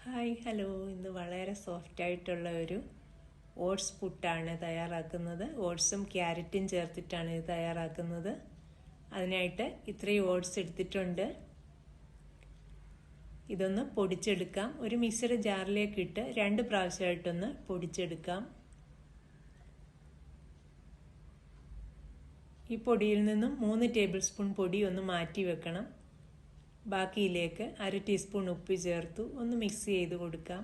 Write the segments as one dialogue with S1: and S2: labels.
S1: Hi hello, ഇന്ന് വളരെ സോഫ്റ്റായിട്ടുള്ള ഒരു ഓട്സ് പുട്ടാണ് തയ്യാറാക്കുന്നത്. ഓട്സും ക്യാരറ്റും ചേർത്തിട്ടാണ് ഇത് തയ്യാറാക്കുന്നത്. അതിനായിട്ട് ഇത്രയും ഓട്സ് എടുത്തിട്ടുണ്ട്. ഇതൊന്ന് പൊടിച്ചെടുക്കാം. ഒരു മിക്സിയുടെ ജാറിലേക്ക് ഇട്ട് 2 പ്രാവശ്യമായിട്ടൊന്ന് പൊടിച്ചെടുക്കാം. ഈ പൊടിയിൽ നിന്നും 3 ടേബിൾ സ്പൂൺ പൊടി ഒന്ന് മാറ്റി വെക്കണം. ബാക്കിയിലേക്ക് 1/2 ടീസ്പൂൺ ഉപ്പ് ചേർത്തു ഒന്ന് മിക്സ് ചെയ്ത് കൊടുക്കാം.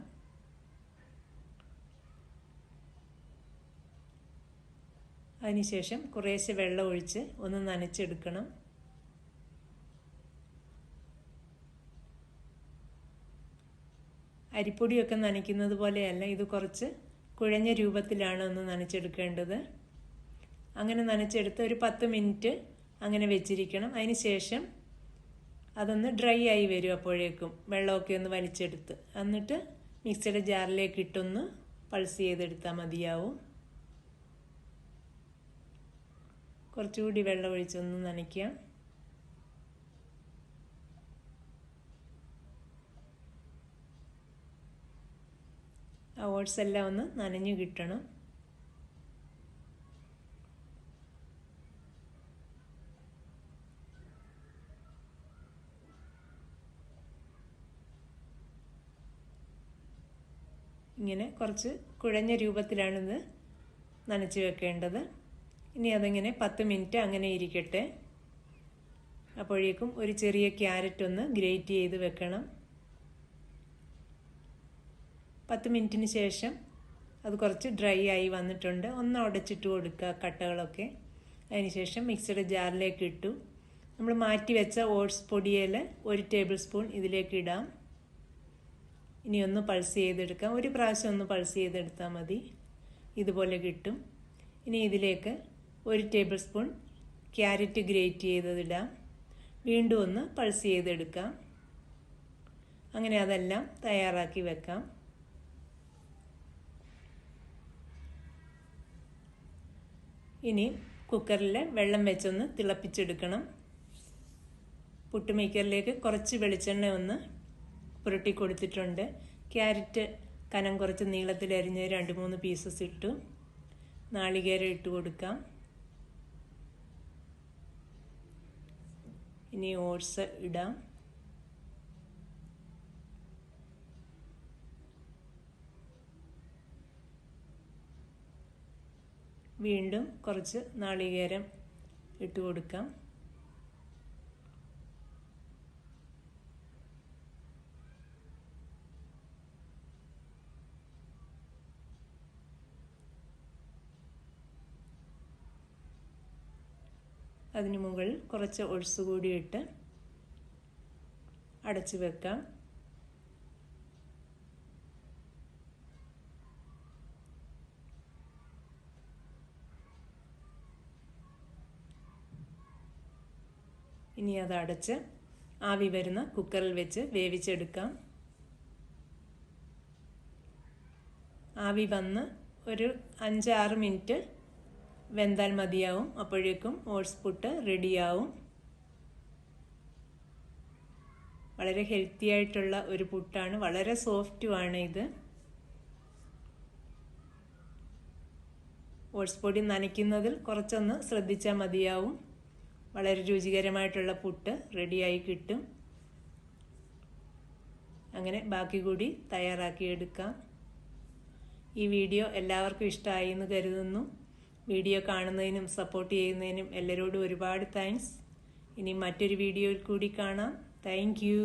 S1: അതിനുശേഷം കുറേശ്ശെ വെള്ളം ഒഴിച്ച് ഒന്ന് നനച്ചെടുക്കണം. അരിപ്പൊടിയൊക്കെ നനയ്ക്കുന്നത് പോലെയല്ല, ഇത് കുറച്ച് കുഴഞ്ഞ രൂപത്തിലാണ് ഒന്ന് നനച്ചെടുക്കേണ്ടത്. അങ്ങനെ നനച്ചെടുത്ത് ഒരു 10 മിനിറ്റ് അങ്ങനെ വെച്ചിരിക്കണം. അതിനുശേഷം അതൊന്ന് ഡ്രൈ ആയി വരും. അപ്പോഴേക്കും വെള്ളമൊക്കെ ഒന്ന് വലിച്ചെടുത്ത് എന്നിട്ട് മിക്സിയുടെ ജാറിലേക്ക് ഇട്ടൊന്ന് പൾസ് ചെയ്തെടുത്താൽ മതിയാവും. കുറച്ചുകൂടി വെള്ളം ഒഴിച്ചൊന്ന് നനയ്ക്കാം. ആ ഓട്സ് എല്ലാം ഒന്ന് നനഞ്ഞു കിട്ടണം. ഇങ്ങനെ കുറച്ച് കുഴഞ്ഞ രൂപത്തിലാണിത് നനച്ച് വെക്കേണ്ടത്. ഇനി അതിങ്ങനെ 10 മിനിറ്റ് അങ്ങനെ ഇരിക്കട്ടെ. അപ്പോഴേക്കും ഒരു ചെറിയ ക്യാരറ്റ് ഒന്ന് ഗ്രേറ്റ് ചെയ്ത് വെക്കണം. 10 മിനിറ്റിന് ശേഷം അത് കുറച്ച് ഡ്രൈ ആയി വന്നിട്ടുണ്ട്. ഒന്ന് ഉടച്ചിട്ട് കൊടുക്കുക കട്ടകളൊക്കെ. അതിനുശേഷം മിക്സിയുടെ ജാറിലേക്ക് ഇട്ടു. നമ്മൾ മാറ്റി വെച്ച ഓട്സ് പൊടിയിൽ 1 ടേബിൾ സ്പൂൺ ഇതിലേക്ക് ഇടാം. ഇനി ഒന്ന് പൾസ് ചെയ്തെടുക്കാം. ഒരു പ്രാവശ്യം ഒന്ന് പൾസ് ചെയ്തെടുത്താൽ മതി, ഇതുപോലെ കിട്ടും. ഇനി ഇതിലേക്ക് 1 ടേബിൾ സ്പൂൺ ക്യാരറ്റ് ഗ്രേറ്റ് ചെയ്തതിടാം. വീണ്ടും ഒന്ന് പൾസ് ചെയ്തെടുക്കാം. അങ്ങനെ അതെല്ലാം തയ്യാറാക്കി വെക്കാം. ഇനി കുക്കറിൽ വെള്ളം വെച്ചൊന്ന് തിളപ്പിച്ചെടുക്കണം. പുട്ടുമേക്കറിലേക്ക് കുറച്ച് വെളിച്ചെണ്ണ ഒന്ന് പുരട്ടി കൊടുത്തിട്ടുണ്ട്. ക്യാരറ്റ് കനം കുറച്ച് നീളത്തിൽ അരിഞ്ഞ് 2-3 പീസസ് ഇട്ടു. നാളികേരം ഇട്ട് കൊടുക്കാം. ഇനി ഓട്സ് ഇടാം. വീണ്ടും കുറച്ച് നാളികേരം ഇട്ട് കൊടുക്കാം. അതിന് മുകളിൽ കുറച്ച് ഓട്സ് കൂടി ഇട്ട് അടച്ചു വെക്കാം. ഇനി അത് അടച്ച് ആവി വരുന്ന കുക്കറിൽ വെച്ച് വേവിച്ചെടുക്കാം. ആവി വന്ന് ഒരു 5-6 മിനിറ്റ് വെന്താൽ മതിയാവും. അപ്പോഴേക്കും ഓട്സ് പുട്ട് റെഡിയാവും. വളരെ ഹെൽത്തി ആയിട്ടുള്ള ഒരു പുട്ടാണ്, വളരെ സോഫ്റ്റുമാണ് ഇത്. ഓട്സ് പൊടി നനയ്ക്കുന്നതിൽ കുറച്ചൊന്ന് ശ്രദ്ധിച്ചാൽ മതിയാവും. വളരെ രുചികരമായിട്ടുള്ള പുട്ട് റെഡിയായി കിട്ടും. അങ്ങനെ ബാക്കി കൂടി തയ്യാറാക്കിയെടുക്കാം. ഈ വീഡിയോ എല്ലാവർക്കും ഇഷ്ടമായി എന്ന് കരുതുന്നു. വീഡിയോ കാണുന്നതിനും സപ്പോർട്ട് ചെയ്യുന്നതിനും എല്ലാവരോടും ഒരുപാട് താങ്ക്സ്. ഇനി മറ്റൊരു വീഡിയോയിൽ കൂടി കാണാം. Thank you.